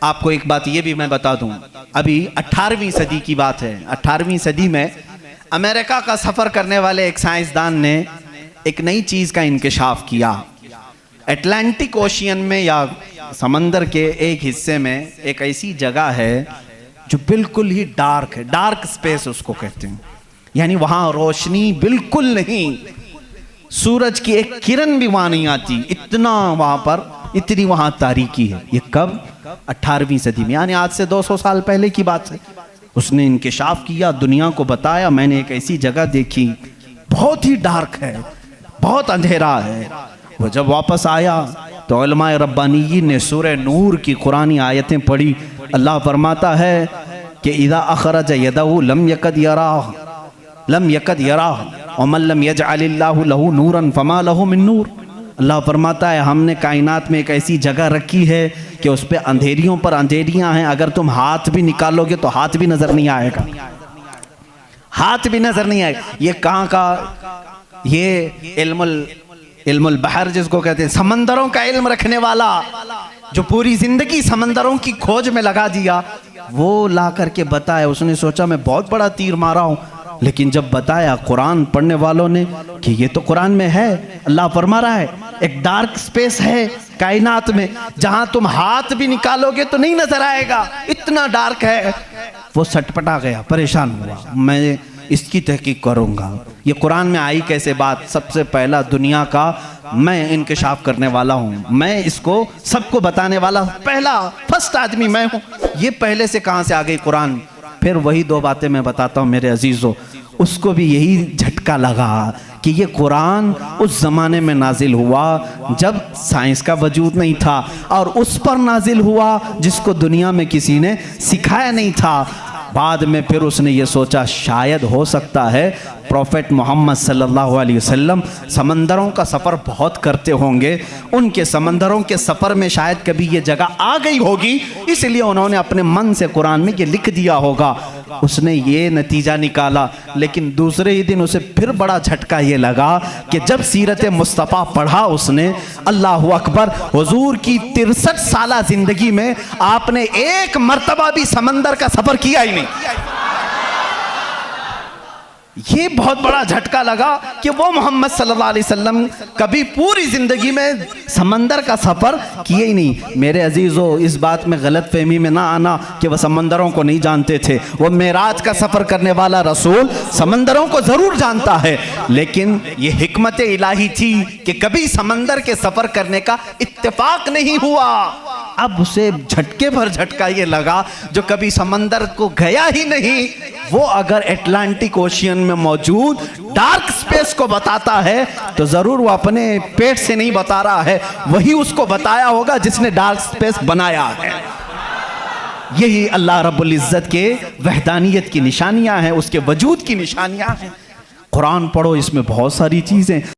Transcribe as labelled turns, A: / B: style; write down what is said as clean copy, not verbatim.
A: आपको एक बात ये भी मैं बता दूं, अभी 18वीं सदी की बात है। 18वीं सदी में अमेरिका का सफ़र करने वाले एक साइंसदान ने एक नई चीज़ का इंकशाफ किया। अटलांटिक ओशियन में या समंदर के एक हिस्से में एक ऐसी जगह है जो बिल्कुल ही डार्क है, डार्क स्पेस उसको कहते हैं, यानी वहाँ रोशनी बिल्कुल नहीं, सूरज की एक किरण भी वहाँ नहीं आती, इतना वहाँ पर, इतनी वहाँ तारीकी है। ये कब? 18वीं सदी में, यानी आज से 200 साल पहले की बात है। उसने इंकशाफ किया, दुनिया को बताया, मैंने एक ऐसी जगह देखी, बहुत ही डार्क है, बहुत अंधेरा है। वो जब वापस आया तो उलमाए रब्बानी ने सूरह नूर की कुरानी आयतें पढ़ी। अल्लाह फरमाता है कि इज़ा अखरज यदहु लम यकद यराह व मन लम यजअलिल्लाहु लहू नूरन फमा लहू मिन नूर। अल्लाह फरमाता है हमने कायनात में एक ऐसी जगह रखी है कि उस पर अंधेरियों पर अंधेरियां हैं, अगर तुम हाथ भी निकालोगे तो हाथ भी नजर नहीं आएगा, हाथ भी नजर नहीं आएगा। ये कहाँ का? ये इल्मुल बहर जिसको कहते हैं, समंदरों का इल्म रखने वाला, जो पूरी जिंदगी समंदरों की खोज में लगा दिया, वो ला करके बताया। उसने सोचा मैं बहुत बड़ा तीर मारा हूं, लेकिन जब बताया कुरान पढ़ने वालों ने कि ये तो कुरान में है, अल्लाह फरमा रहा है एक डार्क स्पेस है कायनात में जहां तुम हाथ भी निकालोगे तो नहीं नजर आएगा, इतना डार्क है। वो सटपटा गया, परेशान हुआ, मैं इसकी तहकीक करूंगा। ये कुरान में आई कैसे बात? सबसे पहला दुनिया का मैं इंकशाफ करने वाला हूँ, मैं इसको सबको बताने वाला पहला फर्स्ट आदमी मैं हूँ। ये पहले से कहाँ से आ गई कुरान? फिर वही दो बातें मैं बताता हूँ मेरे अजीज़ों। उसको भी यही झटका लगा कि ये कुरान उस ज़माने में नाजिल हुआ जब साइंस का वजूद नहीं था, और उस पर नाजिल हुआ जिसको दुनिया में किसी ने सिखाया नहीं था। बाद में फिर उसने ये सोचा शायद हो सकता है प्रॉफेट मोहम्मद सल्लल्लाहु अलैहि वसल्लम समंदरों का सफ़र बहुत करते होंगे, उनके समंदरों के सफ़र में शायद कभी ये जगह आ गई होगी, इसलिए उन्होंने अपने मन से कुरान में ये लिख दिया होगा। उसने ये नतीजा निकाला। लेकिन दूसरे ही दिन उसे फिर बड़ा झटका ये लगा कि जब सीरत मुस्तफ़ा पढ़ा उसने, अल्लाह अकबर, हुजूर की 63 साला ज़िंदगी में आपने एक मर्तबा भी समंदर का सफ़र किया ही नहीं। ये बहुत बड़ा झटका लगा कि वो मोहम्मद सल्लल्लाहु अलैहि वसल्लम कभी पूरी ज़िंदगी में समंदर का सफ़र किए ही नहीं। मेरे अजीज़ों, इस बात में गलत फहमी में ना आना कि वह समंदरों को नहीं जानते थे। वो मेराज का सफ़र करने वाला रसूल समंदरों को ज़रूर जानता है, लेकिन ये हिकमत इलाही थी कि कभी समंदर के सफ़र करने का इत्तेफाक नहीं हुआ। अब उसे झटके भर झटका ये लगा जो कभी समंदर को गया ही नहीं, वो अगर अटलांटिक ओशियन में मौजूद डार्क स्पेस को बताता है तो जरूर वो अपने पेट से नहीं बता रहा है, वही उसको बताया होगा जिसने डार्क स्पेस बनाया है। यही अल्लाह रब्बुल इज्जत के वहदानियत की निशानियां हैं, उसके वजूद की निशानियां हैं। कुरान पढ़ो, इसमें बहुत सारी चीजें